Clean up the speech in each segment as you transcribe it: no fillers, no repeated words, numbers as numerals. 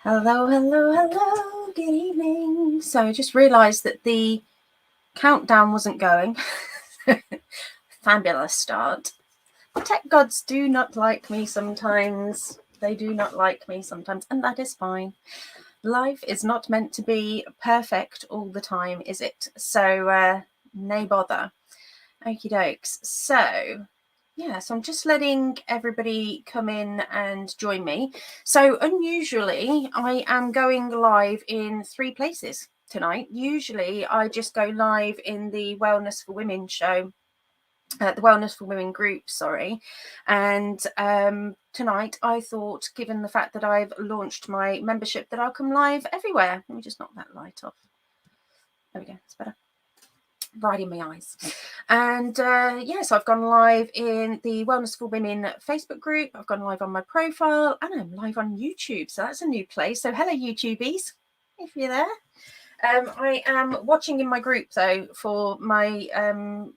Hello, hello, hello, good evening. So I just realised that the countdown wasn't going. Fabulous start. Tech gods do not like me sometimes. They do not like me sometimes, and that is fine. Life is not meant to be perfect all the time, is it? So, nay bother. Okie dokes. So I'm just letting everybody come in and join me. So unusually, I am going live in 3 places tonight. Usually, I just go live in the Wellness for Women show, the Wellness for Women group, sorry. And tonight, I thought, given the fact that I've launched my membership, that I'll come live everywhere. Let me just knock that light off. There we go, it's better. Right in my eyes. And so I've gone live in the Wellness for Women Facebook group. I've gone live on my profile, and I'm live on YouTube. So that's a new place. So hello, YouTubies, if you're there. I am watching in my group though for my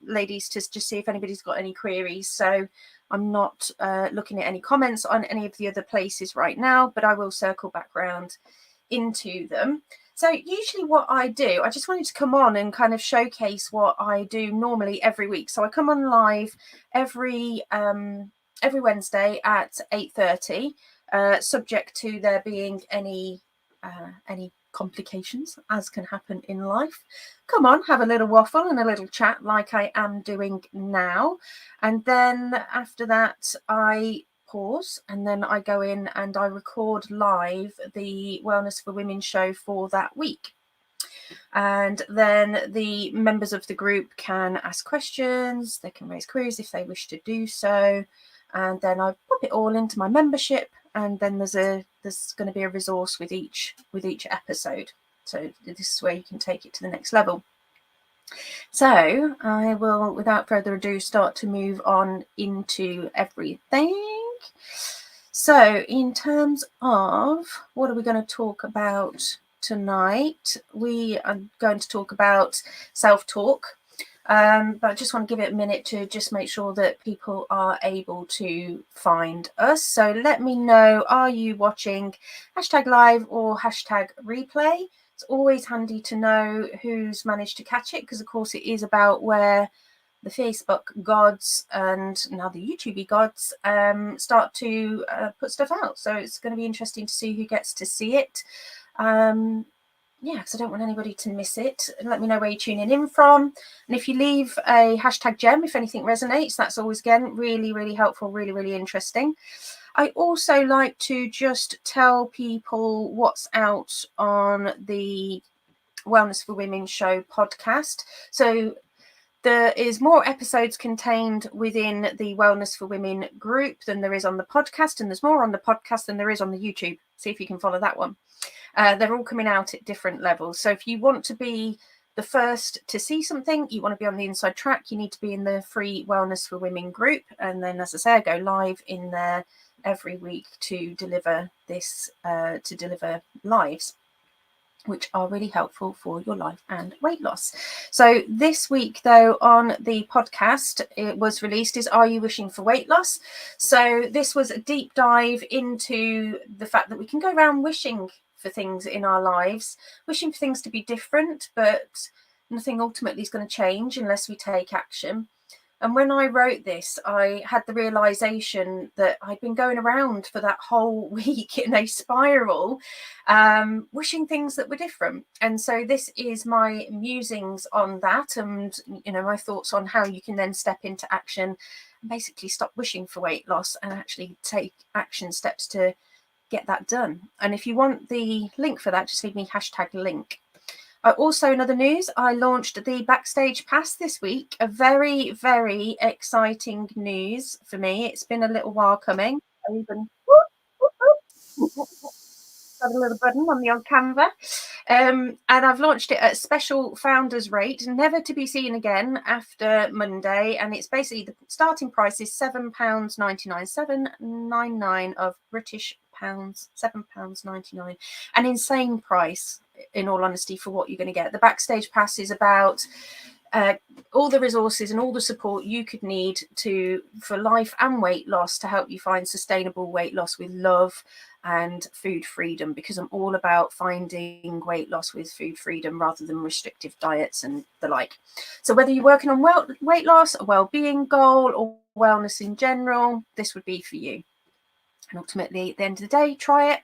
ladies to just see if anybody's got any queries. So I'm not looking at any comments on any of the other places right now, but I will circle back round into them. So usually what I do, I just wanted to come on and kind of showcase what I do normally every week. So I come on live every Wednesday at 8:30, subject to there being any complications, as can happen in life. Come on, have a little waffle and a little chat like I am doing now. And then after that, I pause, and then I go in and I record live the Wellness for Women show for that week. And then the members of the group can ask questions, they can raise queries if they wish to do so, and then I pop it all into my membership, and then there's going to be a resource with each episode. So this is where you can take it to the next level. So I will, without further ado, start to move on into everything. So in terms of what are we going to talk about tonight, we are going to talk about self-talk. But I just want to give it a minute to just make sure that people are able to find us. So let me know, are you watching #live or #replay? It's always handy to know who's managed to catch it, because of course it is about where the Facebook gods and now the YouTube gods start to put stuff out. So it's going to be interesting to see who gets to see it. Because I don't want anybody to miss it. And let me know where you're tuning in from. And if you leave a #gem, if anything resonates, that's always, again, really, really helpful, really, really interesting. I also like to just tell people what's out on the Wellness for Women show podcast. So there is more episodes contained within the Wellness for Women group than there is on the podcast, and there's more on the podcast than there is on the YouTube. See if you can follow that one. They're all coming out at different levels. So if you want to be the first to see something, you want to be on the inside track, you need to be in the free Wellness for Women group. And then, as I say, I go live in there every week to deliver this, to deliver lives, which are really helpful for your life and weight loss. So this week, though, on the podcast, it was released is Are You Wishing for Weight Loss? So this was a deep dive into the fact that we can go around wishing for things in our lives, wishing for things to be different, but nothing ultimately is going to change unless we take action. And when I wrote this, I had the realization that I'd been going around for that whole week in a spiral, wishing things that were different. And so this is my musings on that, and my thoughts on how you can then step into action and basically stop wishing for weight loss and actually take action steps to get that done. And if you want the link for that, just leave me #link. Also, in other news, I launched the Backstage Pass this week. A very, very exciting news for me. It's been a little while coming. I even got a little button on the old Canva. And I've launched it at special founders rate, never to be seen again after Monday. And it's basically the starting price is £7.99, £7.99 of British pounds, £7.99. An insane price, in all honesty, for what you're going to get. The Backstage Pass is about all the resources and all the support you could need for life and weight loss, to help you find sustainable weight loss with love and food freedom, because I'm all about finding weight loss with food freedom rather than restrictive diets and the like. So whether you're working on weight loss, a well-being goal, or wellness in general, this would be for you. And ultimately, at the end of the day, try it.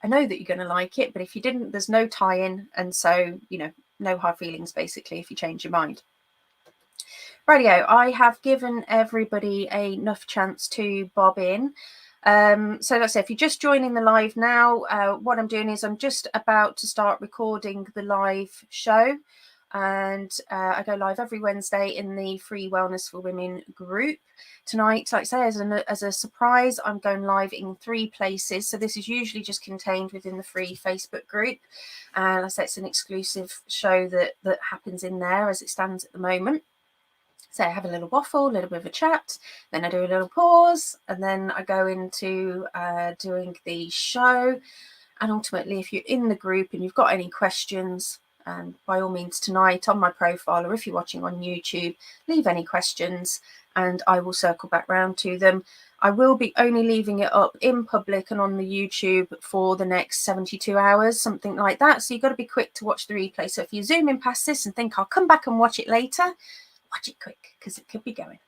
I know that you're going to like it, but if you didn't, there's no tie-in. And so, no hard feelings, basically, if you change your mind. Rightio, I have given everybody enough chance to bob in. So let's say if you're just joining the live now, what I'm doing is I'm just about to start recording the live show. And I go live every Wednesday in the Free Wellness for Women group. Tonight, like I say, as a surprise, I'm going live in 3 places. So this is usually just contained within the free Facebook group. And I say it's an exclusive show that happens in there as it stands at the moment. So I have a little waffle, a little bit of a chat, then I do a little pause, and then I go into doing the show. And ultimately, if you're in the group and you've got any questions, by all means tonight on my profile, or if you're watching on YouTube, leave any questions and I will circle back round to them. I will be only leaving it up in public and on the YouTube for the next 72 hours, something like that. So you've got to be quick to watch the replay. So if you zoom in past this and think I'll come back and watch it later, watch it quick, because it could be going.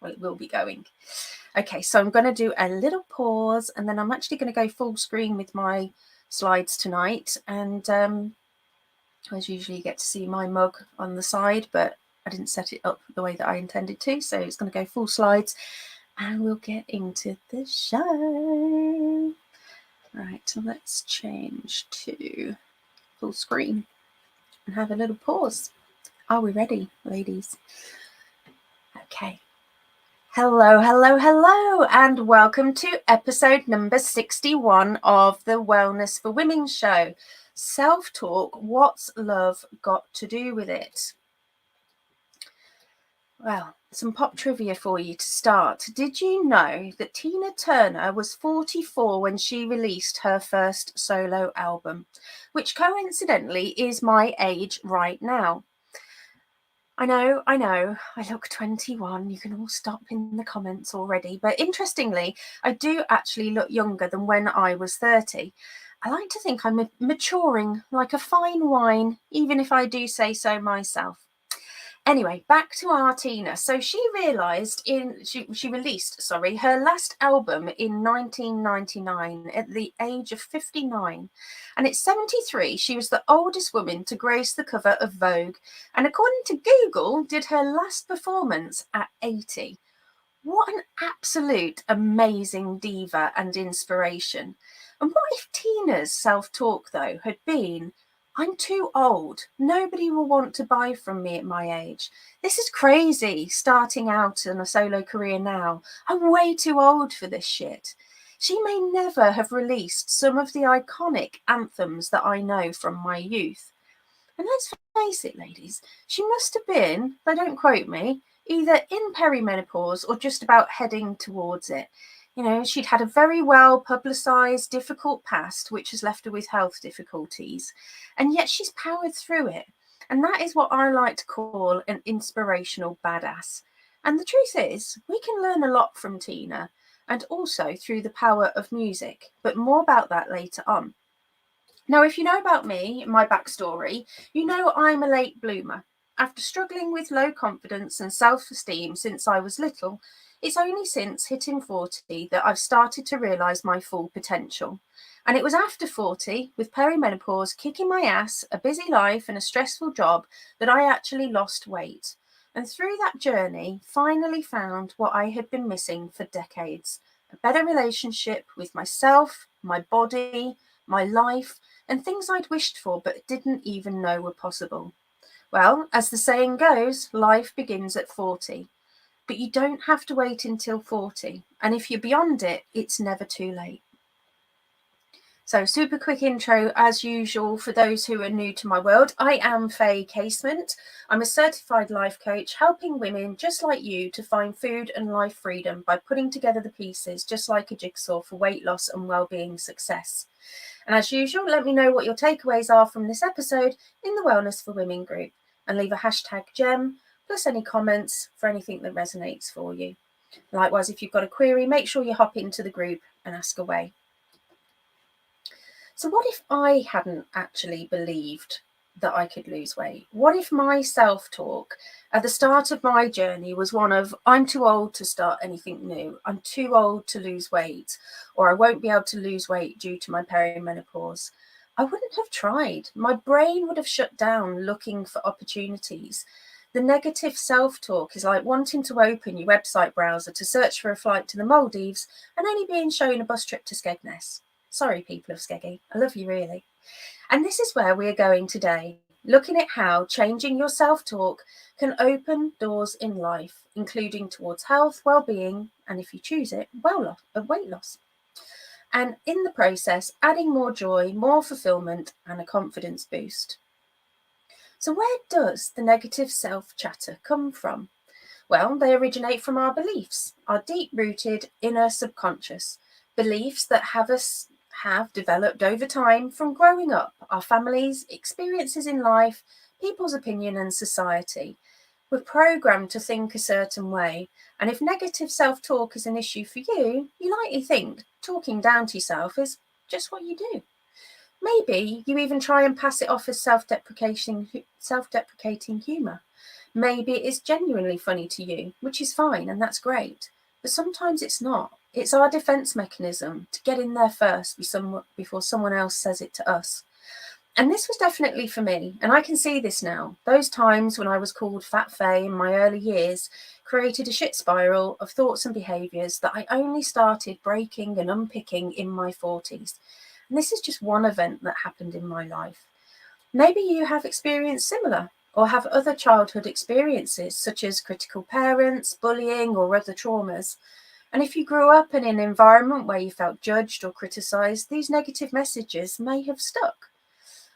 Well, it will be going. Okay, so I'm going to do a little pause, and then I'm actually going to go full screen with my slides tonight. And as usually, you get to see my mug on the side, but I didn't set it up the way that I intended to. So it's going to go full slides, and we'll get into the show. Right, so let's change to full screen and have a little pause. Are we ready, ladies? Okay. Hello, hello, hello, and welcome to episode number 61 of the Wellness for Women show. Self-talk, what's love got to do with it? Well, some pop trivia for you to start. Did you know that Tina Turner was 44 when she released her first solo album, which coincidentally is my age right now? I know, I look 21. You can all stop in the comments already. But interestingly, I do actually look younger than when I was 30. I like to think I'm maturing like a fine wine, even if I do say so myself. Anyway, back to our Tina. So she released her last album in 1999 at the age of 59. And at 73, she was the oldest woman to grace the cover of Vogue. And according to Google, did her last performance at 80. What an absolute amazing diva and inspiration. And what if Tina's self-talk, though, had been, I'm too old. Nobody will want to buy from me at my age. This is crazy, starting out in a solo career now. I'm way too old for this shit. She may never have released some of the iconic anthems that I know from my youth. And let's face it, ladies, she must have been, they don't quote me, either in perimenopause or just about heading towards it. You know, she'd had a very well publicised, difficult past, which has left her with health difficulties. And yet she's powered through it. And that is what I like to call an inspirational badass. And the truth is, we can learn a lot from Tina, and also through the power of music. But more about that later on. Now, if you know about me, my backstory, you know I'm a late bloomer. After struggling with low confidence and self-esteem since I was little, it's only since hitting 40 that I've started to realise my full potential. And it was after 40, with perimenopause kicking my ass, a busy life and a stressful job, that I actually lost weight. And through that journey, finally found what I had been missing for decades: a better relationship with myself, my body, my life, and things I'd wished for but didn't even know were possible. Well, as the saying goes, life begins at 40. But you don't have to wait until 40. And if you're beyond it, it's never too late. So super quick intro as usual for those who are new to my world. I am Faye Casement. I'm a certified life coach helping women just like you to find food and life freedom by putting together the pieces just like a jigsaw for weight loss and well-being success. And as usual, let me know what your takeaways are from this episode in the Wellness for Women group, and leave a hashtag gem plus any comments for anything that resonates for you. Likewise, if you've got a query, make sure you hop into the group and ask away. So what if I hadn't actually believed that I could lose weight? What if my self-talk at the start of my journey was one of, I'm too old to start anything new, I'm too old to lose weight, or I won't be able to lose weight due to my perimenopause? I wouldn't have tried. My brain would have shut down looking for opportunities. The negative self-talk is like wanting to open your website browser to search for a flight to the Maldives and only being shown a bus trip to Skegness. Sorry, people of Skeggy, I love you really. And this is where we are going today, looking at how changing your self-talk can open doors in life, including towards health, well-being, and if you choose it, weight loss. And in the process, adding more joy, more fulfillment, and a confidence boost. So where does the negative self-chatter come from? Well, they originate from our beliefs, our deep-rooted inner subconscious, beliefs that have developed over time from growing up, our families, experiences in life, people's opinion and society. We're programmed to think a certain way, and if negative self-talk is an issue for you, you likely think talking down to yourself is just what you do. Maybe you even try and pass it off as self-deprecating humour. Maybe it is genuinely funny to you, which is fine and that's great. But sometimes it's not. It's our defence mechanism to get in there first before someone else says it to us. And this was definitely for me, and I can see this now. Those times when I was called Fat Faye in my early years created a shit spiral of thoughts and behaviours that I only started breaking and unpicking in my 40s. And this is just one event that happened in my life. Maybe you have experienced similar or have other childhood experiences such as critical parents, bullying or other traumas. And if you grew up in an environment where you felt judged or criticised, these negative messages may have stuck.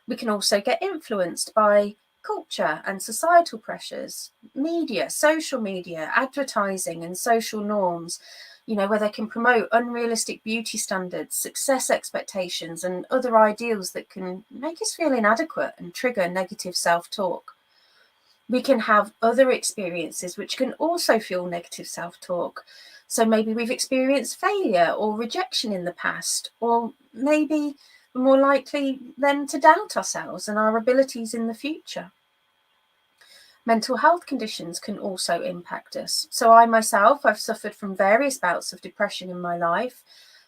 We can also get influenced by culture and societal pressures, media, social media, advertising and social norms, where they can promote unrealistic beauty standards, success expectations, and other ideals that can make us feel inadequate and trigger negative self-talk. We can have other experiences which can also fuel negative self-talk. So maybe we've experienced failure or rejection in the past, or maybe we're more likely then to doubt ourselves and our abilities in the future. Mental health conditions can also impact us. So I myself, I've suffered from various bouts of depression in my life,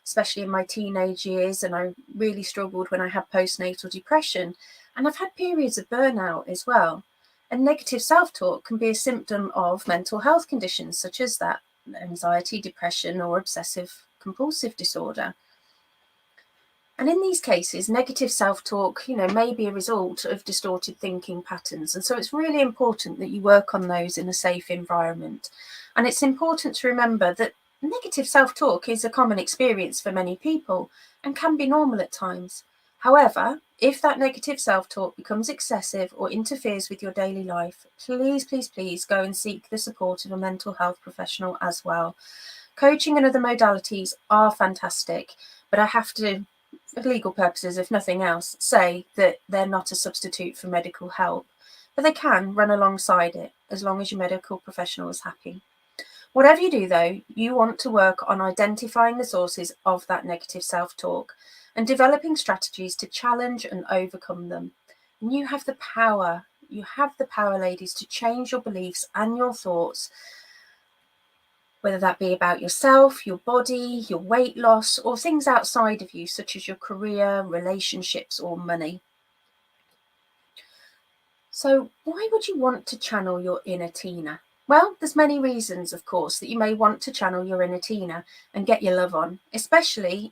especially in my teenage years, and I really struggled when I had postnatal depression. And I've had periods of burnout as well. And negative self-talk can be a symptom of mental health conditions such as that, anxiety, depression, or obsessive compulsive disorder. And in these cases, negative self-talk, may be a result of distorted thinking patterns. And so it's really important that you work on those in a safe environment. And it's important to remember that negative self-talk is a common experience for many people and can be normal at times. However, if that negative self-talk becomes excessive or interferes with your daily life, please, please, please go and seek the support of a mental health professional as well. Coaching and other modalities are fantastic, but I have to, for legal purposes, if nothing else, say that they're not a substitute for medical help, but they can run alongside it as long as your medical professional is happy. Whatever you do, though, you want to work on identifying the sources of that negative self-talk and developing strategies to challenge and overcome them. And you have the power, ladies, to change your beliefs and your thoughts, whether that be about yourself, your body, your weight loss, or things outside of you, such as your career, relationships, or money. So why would you want to channel your inner Tina? Well, there's many reasons, of course, that you may want to channel your inner Tina and get your love on, especially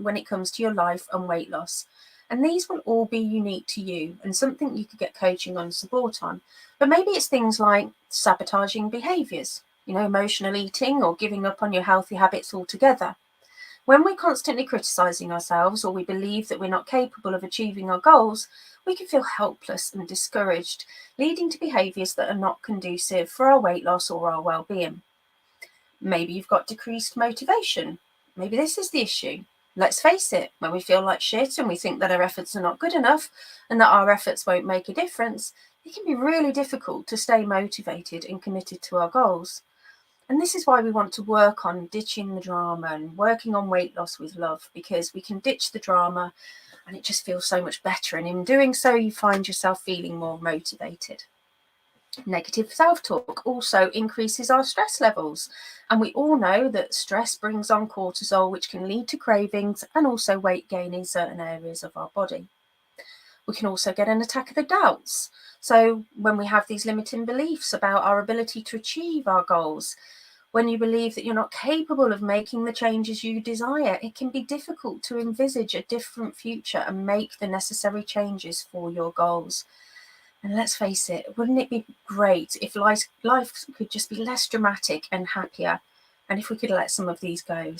when it comes to your life and weight loss. And these will all be unique to you and something you could get coaching on, support on. But maybe it's things like sabotaging behaviours, emotional eating or giving up on your healthy habits altogether. When we're constantly criticising ourselves or we believe that we're not capable of achieving our goals, we can feel helpless and discouraged, leading to behaviours that are not conducive for our weight loss or our well-being. Maybe you've got decreased motivation. Maybe this is the issue. Let's face it, when we feel like shit and we think that our efforts are not good enough and that our efforts won't make a difference, it can be really difficult to stay motivated and committed to our goals. And this is why we want to work on ditching the drama and working on weight loss with love, because we can ditch the drama and it just feels so much better. And in doing so, you find yourself feeling more motivated. Negative self-talk also increases our stress levels, and we all know that stress brings on cortisol, which can lead to cravings and also weight gain in certain areas of our body. We can also get an attack of the doubts. So when we have these limiting beliefs about our ability to achieve our goals, when you believe that you're not capable of making the changes you desire, it can be difficult to envisage a different future and make the necessary changes for your goals. And let's face it, wouldn't it be great if life could just be less dramatic and happier? And if we could let some of these go.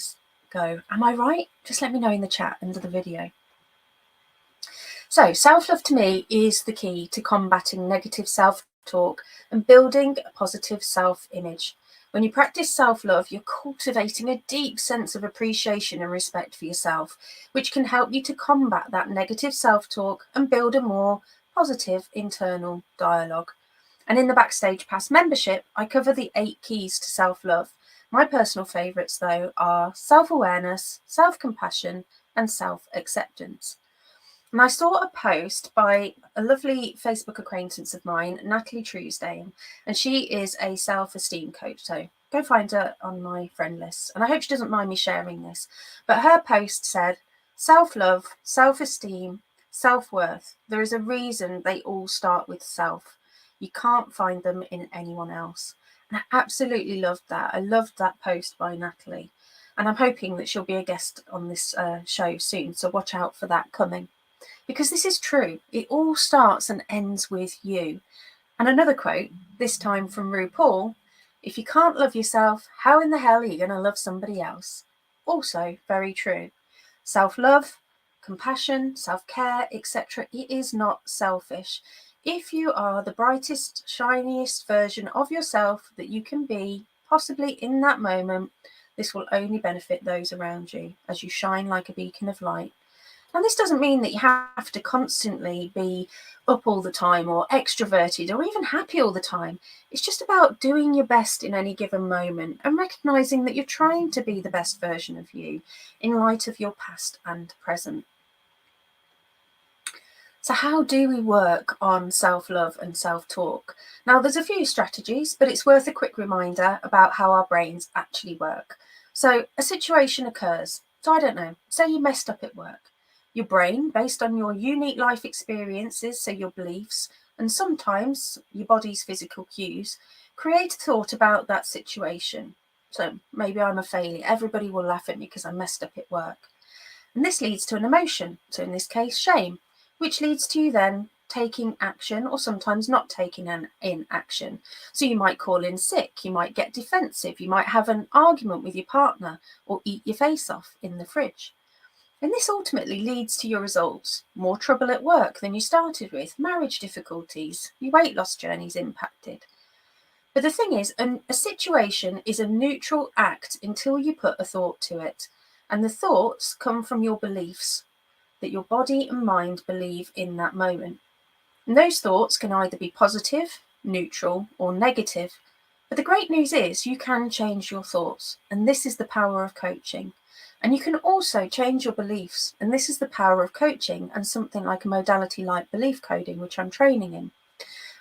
Am I right? Just let me know in the chat under the video. So self-love to me is the key to combating negative self-talk and building a positive self-image. When you practice self-love, you're cultivating a deep sense of appreciation and respect for yourself, which can help you to combat that negative self-talk and build a more positive internal dialogue. And in the Backstage Pass membership, I cover the 8 keys to self-love. My personal favourites, though, are self-awareness, self-compassion, and self-acceptance. And I saw a post by a lovely Facebook acquaintance of mine, Natalie Truesdale, and she is a self-esteem coach. So go find her on my friend list. And I hope she doesn't mind me sharing this. But her post said, self-love, self-esteem, self-worth. There is a reason they all start with self. You can't find them in anyone else. And I absolutely loved that. I loved that post by Natalie. And I'm hoping that she'll be a guest on this show soon. So watch out for that coming. Because this is true. It all starts and ends with you. And another quote, this time from RuPaul, if you can't love yourself, how in the hell are you going to love somebody else? Also very true. Self-love, compassion, self-care, etc. It is not selfish. If you are the brightest, shiniest version of yourself that you can be, possibly in that moment, this will only benefit those around you as you shine like a beacon of light. And this doesn't mean that you have to constantly be up all the time or extroverted or even happy all the time. It's just about doing your best in any given moment and recognizing that you're trying to be the best version of you in light of your past and present. So how do we work on self-love and self-talk? Now, there's a few strategies, but it's worth a quick reminder about how our brains actually work. So a situation occurs. So I don't know, say you messed up at work. Your brain, based on your unique life experiences, so your beliefs, and sometimes your body's physical cues, create a thought about that situation. So maybe I'm a failure. Everybody will laugh at me because I messed up at work. And this leads to an emotion. So in this case, shame, which leads to you then taking action or sometimes not taking in action. So you might call in sick, you might get defensive, you might have an argument with your partner or eat your face off in the fridge. And this ultimately leads to your results. More trouble at work than you started with, marriage difficulties, your weight loss journey's impacted. But the thing is, a situation is a neutral act until you put a thought to it. And the thoughts come from your beliefs that your body and mind believe in that moment. And those thoughts can either be positive, neutral, or negative. But the great news is you can change your thoughts. And this is the power of coaching. And you can also change your beliefs. And this is the power of coaching and something like a modality like belief coding, which I'm training in.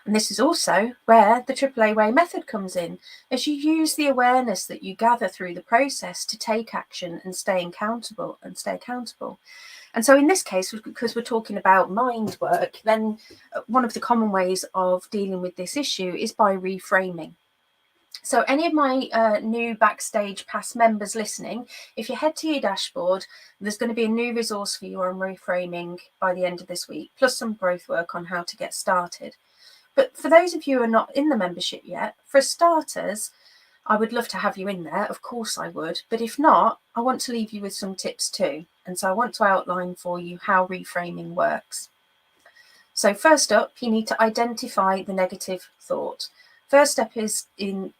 And this is also where the AAA Way method comes in, as you use the awareness that you gather through the process to take action and stay accountable. And so in this case, because we're talking about mind work, then one of the common ways of dealing with this issue is by reframing. So any of my new Backstage Pass members listening, if you head to your dashboard, there's going to be a new resource for you on reframing by the end of this week, plus some growth work on how to get started. But for those of you who are not in the membership yet, for starters, I would love to have you in there. Of course I would. But if not, I want to leave you with some tips too. And so I want to outline for you how reframing works. So first up, you need to identify the negative thought. First step is in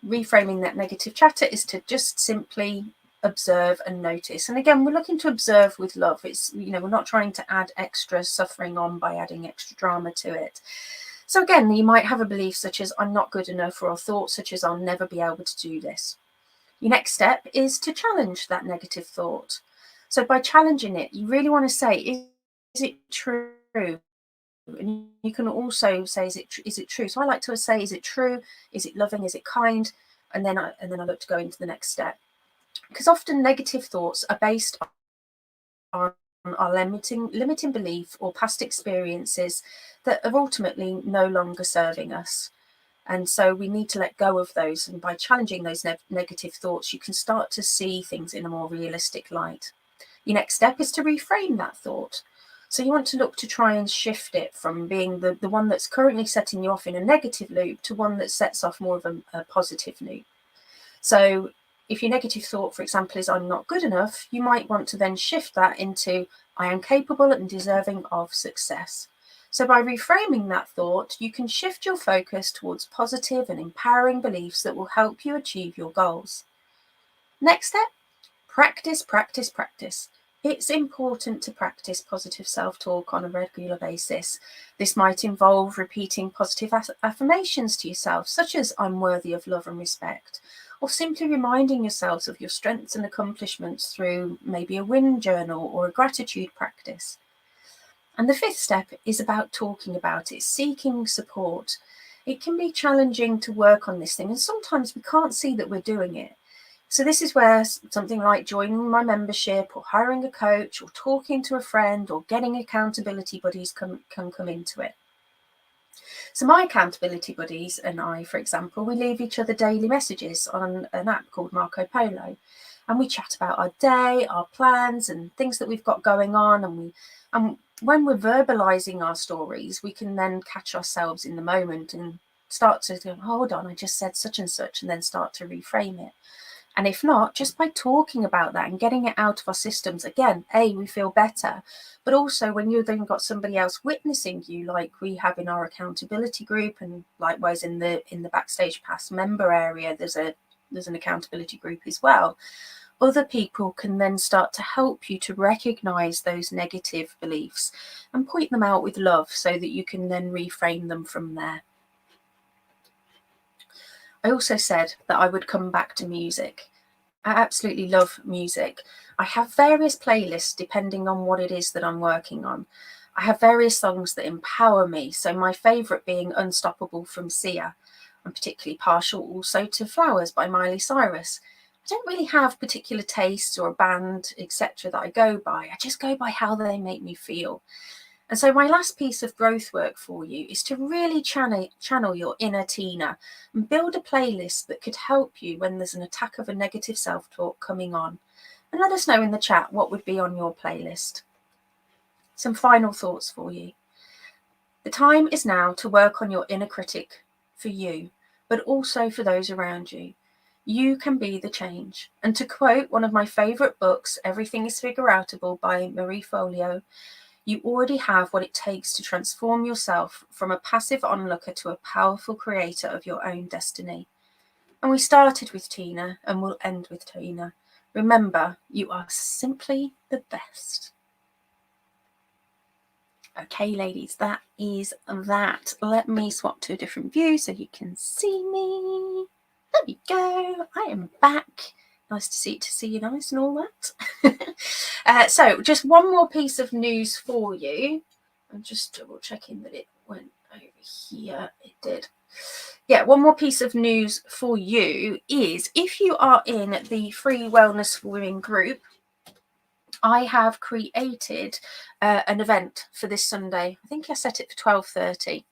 reframing that negative chatter is to just simply observe and notice. And again, we're looking to observe with love. It's, we're not trying to add extra suffering on by adding extra drama to it. So again, you might have a belief such as I'm not good enough, or a thought such as I'll never be able to do this. Your next step is to challenge that negative thought. So by challenging it, you really want to say, it true? And you can also say, is it true? So I like to say, is it true? Is it loving? Is it kind? And then I look to go into the next step, because often negative thoughts are based on our limiting belief or past experiences that are ultimately no longer serving us. And so we need to let go of those. And by challenging those negative thoughts, you can start to see things in a more realistic light. Your next step is to reframe that thought. So you want to look to try and shift it from being the one that's currently setting you off in a negative loop to one that sets off more of a positive loop. So if your negative thought, for example, is I'm not good enough, you might want to then shift that into I am capable and deserving of success. So by reframing that thought, you can shift your focus towards positive and empowering beliefs that will help you achieve your goals. Next step, practice, practice, practice. It's important to practice positive self-talk on a regular basis. This might involve repeating positive affirmations to yourself, such as I'm worthy of love and respect, or simply reminding yourselves of your strengths and accomplishments through maybe a win journal or a gratitude practice. And the fifth step is about talking about it, seeking support. It can be challenging to work on this thing, and sometimes we can't see that we're doing it. So this is where something like joining my membership or hiring a coach or talking to a friend or getting accountability buddies can come into it. So my accountability buddies and I, for example, we leave each other daily messages on an app called Marco Polo, and we chat about our day, our plans and things that we've got going on. And when we're verbalizing our stories, we can then catch ourselves in the moment and start to go, hold on, I just said such and such, and then start to reframe it. And if not, just by talking about that and getting it out of our systems, again, we feel better. But also when you've then got somebody else witnessing you, like we have in our accountability group, and likewise in the Backstage Pass member area, there's an accountability group as well. Other people can then start to help you to recognize those negative beliefs and point them out with love so that you can then reframe them from there. I also said that I would come back to music. I absolutely love music. I have various playlists depending on what it is that I'm working on. I have various songs that empower me. So my favourite being Unstoppable from Sia. I'm particularly partial also to Flowers by Miley Cyrus. I don't really have particular tastes or a band, etc. that I go by. I just go by how they make me feel. And so my last piece of growth work for you is to really channel your inner Tina and build a playlist that could help you when there's an attack of a negative self-talk coming on. And let us know in the chat what would be on your playlist. Some final thoughts for you. The time is now to work on your inner critic for you, but also for those around you. You can be the change. And to quote one of my favourite books, Everything is Figureoutable by Marie Forleo, you already have what it takes to transform yourself from a passive onlooker to a powerful creator of your own destiny. And we started with Tina and we'll end with Tina. Remember, you are simply the best. Okay, ladies, that is that. Let me swap to a different view so you can see me. There we go. I am back. Nice to see you nice and all that. So just one more piece of news for you. I'm just double checking that it went over here. It did. Yeah, one more piece of news for you is if you are in the free wellness for women group, I have created an event for this Sunday. I think I set it for 12:30.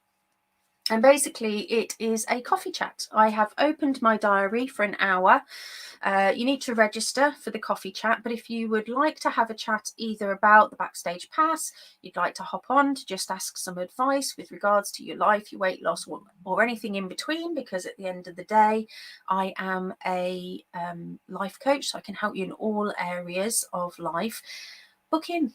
And basically it is a coffee chat. I have opened my diary for an hour. You need to register for the coffee chat, but if you would like to have a chat either about the Backstage Pass, you'd like to hop on to just ask some advice with regards to your life, your weight loss, or anything in between, because at the end of the day, I am a life coach, so I can help you in all areas of life. Book in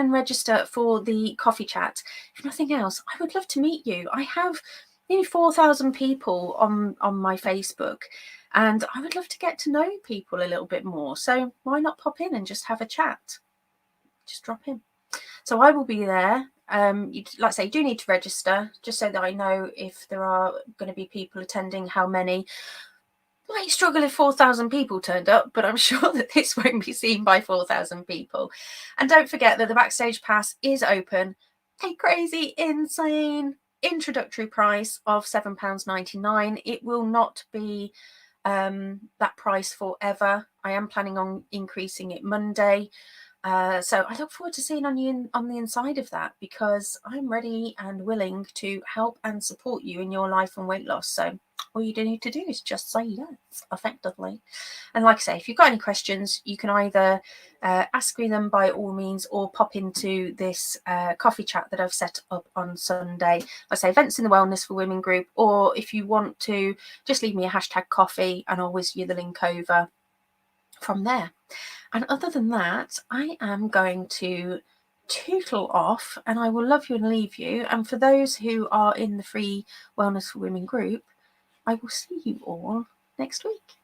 and register for the coffee chat. If nothing else, I would love to meet you. I have nearly 4,000 people on my Facebook, and I would love to get to know people a little bit more. So why not pop in and just have a chat? Just drop in. So I will be there. Like I say, you do need to register just so that I know if there are going to be people attending, how many. Might struggle if 4,000 people turned up, but I'm sure that this won't be seen by 4,000 people. And don't forget that the Backstage Pass is open. A crazy, insane introductory price of £7.99. It will not be that price forever. I am planning on increasing it Monday. So I look forward to seeing you on the inside of that, because I'm ready and willing to help and support you in your life and weight loss. So all you need to do is just say yes, effectively. And like I say, if you've got any questions, you can either ask me them by all means, or pop into this coffee chat that I've set up on Sunday. I say Events in the Wellness for Women group, or if you want to just leave me a hashtag coffee and I'll whiz you the link over from there. And other than that, I am going to tootle off, and I will love you and leave you. And for those who are in the free Wellness for Women group, I will see you all next week.